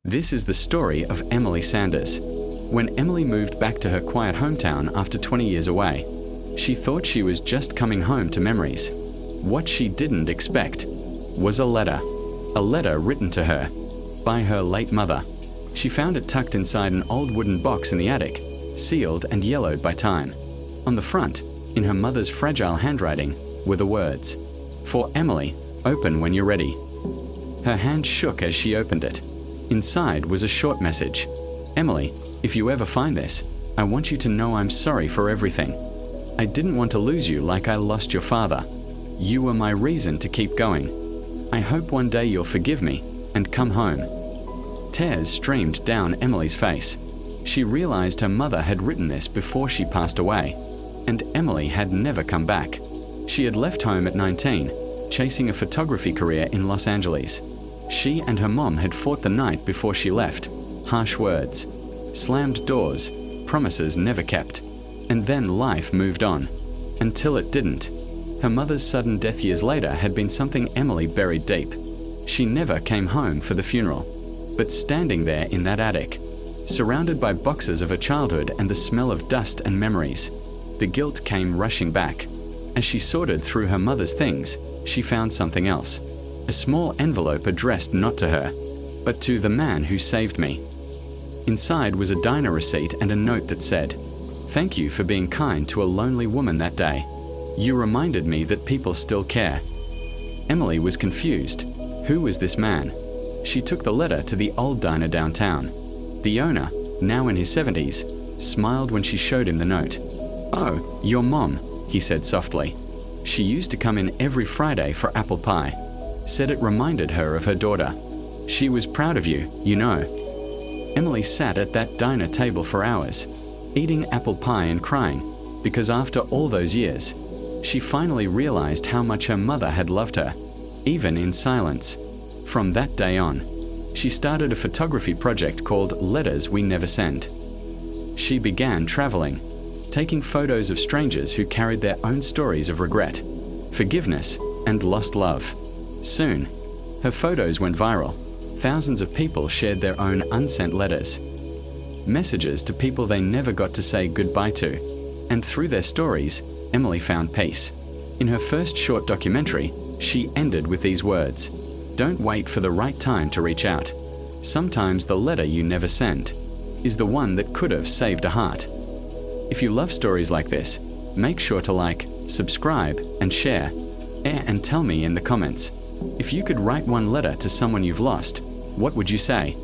This is the story of Emily Sanders. When Emily moved back to her quiet hometown after 20 years away, she thought she was just coming home to memories. What she didn't expect was a letter written to her by her late mother. She found it tucked inside an old wooden box in the attic, sealed and yellowed by time. On the front, in her mother's fragile handwriting, were the words, "For Emily, open when you're ready." Her hand shook as she opened it. Inside was a short message. "Emily, if you ever find this, I want you to know I'm sorry for everything. I didn't want to lose you like I lost your father. You were my reason to keep going. I hope one day you'll forgive me and come home." Tears streamed down Emily's face. She realized her mother had written this before she passed away, and Emily had never come back. She had left home at 19, chasing a photography career in Los Angeles. She and her mom had fought the night before she left. Harsh words, slammed doors, promises never kept. And then life moved on. Until it didn't. Her mother's sudden death years later had been something Emily buried deep. She never came home for the funeral. But standing there in that attic, surrounded by boxes of her childhood and the smell of dust and memories, the guilt came rushing back. As she sorted through her mother's things, she found something else. A small envelope addressed not to her, but to the man who saved me. Inside was a diner receipt and a note that said, "Thank you for being kind to a lonely woman that day. You reminded me that people still care." Emily was confused. Who was this man? She took the letter to the old diner downtown. The owner, now in his 70s, smiled when she showed him the note. "Oh, your mom," he said softly. "She used to come in every Friday for apple pie. Said it reminded her of her daughter. She was proud of you, you know." Emily sat at that diner table for hours, eating apple pie and crying, because after all those years, she finally realized how much her mother had loved her, even in silence. From that day on, she started a photography project called Letters We Never Send. She began traveling, taking photos of strangers who carried their own stories of regret, forgiveness, and lost love. Soon, her photos went viral. Thousands of people shared their own unsent letters, messages to people they never got to say goodbye to. And through their stories, Emily found peace. In her first short documentary, she ended with these words, "Don't wait for the right time to reach out. Sometimes the letter you never send is the one that could have saved a heart." If you love stories like this, make sure to like, subscribe, and share. And tell me in the comments, if you could write one letter to someone you've lost, what would you say?